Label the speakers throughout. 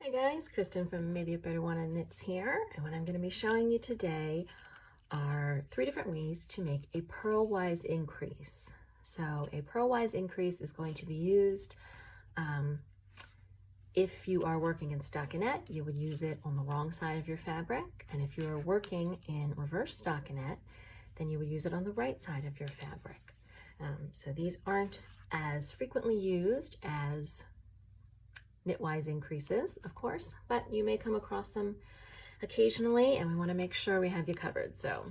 Speaker 1: Hi guys, Kristen from Maybe a Better One on Knits here, and what I'm going to be showing you today are 3 different ways to make a purlwise increase. So a purlwise increase is going to be used if you are working in stockinette. You would use it on the wrong side of your fabric, and if you are working in reverse stockinette, then you would use it on the right side of your fabric. So these aren't as frequently used as knitwise increases, of course, but you may come across them occasionally, and we want to make sure we have you covered. So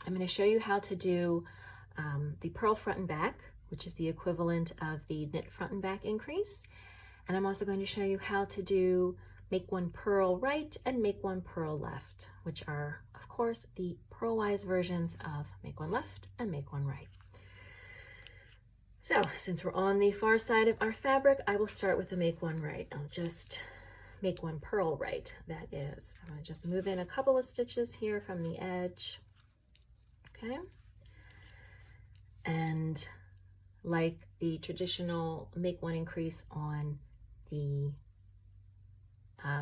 Speaker 1: I'm going to show you how to do the purl front and back, which is the equivalent of the knit front and back increase. And I'm also going to show you how to do make one purl right and make one purl left, which are, of course, the purlwise versions of make one left and make one right. So since we're on the far side of our fabric, I will start with the make one right. I'll just make one purl right, that is. I'm going to just move in a couple of stitches here from the edge. Okay. And like the traditional make one increase on the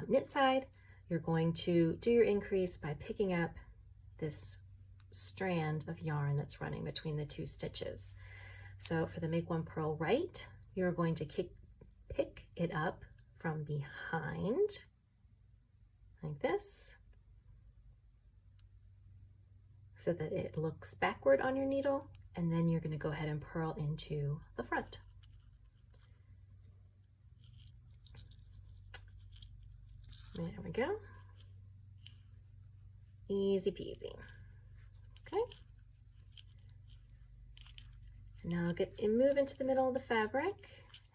Speaker 1: knit side, you're going to do your increase by picking up this strand of yarn that's running between the 2 stitches. So for the make one purl right, you're going to pick it up from behind like this so that it looks backward on your needle, and then you're going to go ahead and purl into the front. There we go. Easy peasy. Okay. Now I'll move into the middle of the fabric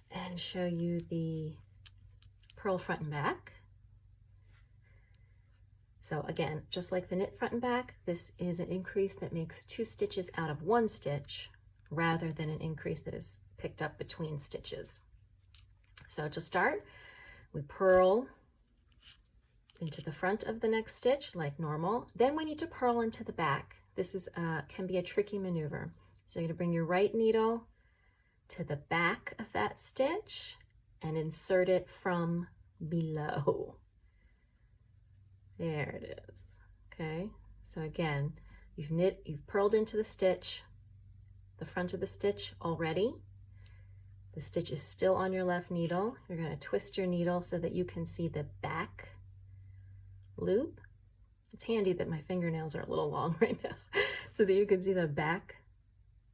Speaker 1: and show you the purl front and back. So again, just like the knit front and back, this is an increase that makes 2 stitches out of 1 stitch rather than an increase that is picked up between stitches. So to start, we purl into the front of the next stitch like normal. Then we need to purl into the back. This is can be a tricky maneuver. So you're going to bring your right needle to the back of that stitch and insert it from below. There it is. Okay, so again, you've purled into the stitch, the front of the stitch already. The stitch is still on your left needle. You're going to twist your needle so that you can see the back loop. It's handy that my fingernails are a little long right now so that you can see the back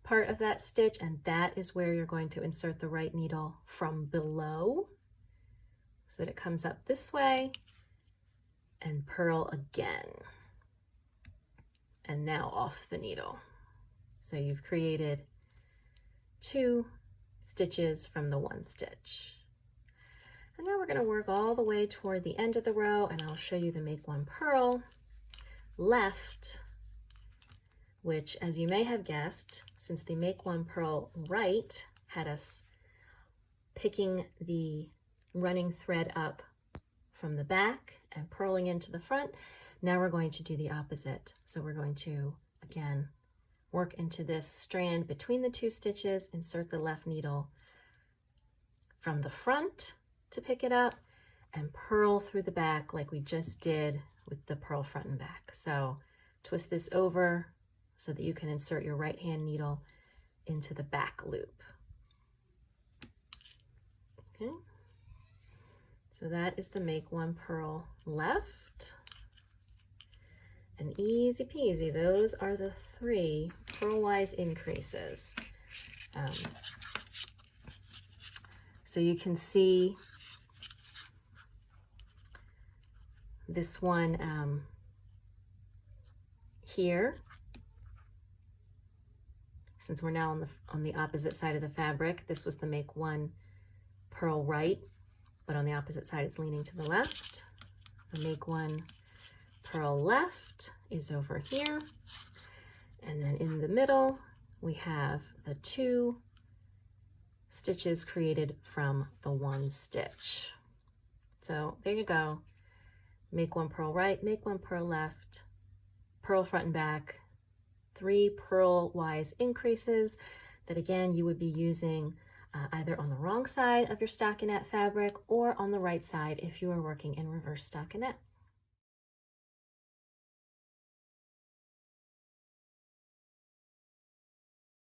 Speaker 1: part of that stitch, and that is where you're going to insert the right needle from below so that it comes up this way, and purl again, and now off the needle. So you've created 2 stitches from the 1 stitch. And now we're going to work all the way toward the end of the row, and I'll show you the make one purl left, which, as you may have guessed, since the make one purl right had us picking the running thread up from the back and purling into the front, now we're going to do the opposite. So we're going to, again, work into this strand between the 2 stitches, insert the left needle from the front to pick it up, and purl through the back like we just did with the purl front and back. So twist this over so that you can insert your right hand needle into the back loop. Okay, so that is the make one purl left, and easy peasy, those are the 3 purlwise increases. So you can see this one here. Since we're now on the opposite side of the fabric, this was the make one purl right, but on the opposite side it's leaning to the left. The make one purl left is over here, and then in the middle we have the 2 stitches created from the 1 stitch. So there you go. Make one purl right, make one purl left, purl front and back, 3 purlwise increases that again you would be using either on the wrong side of your stockinette fabric or on the right side if you are working in reverse stockinette.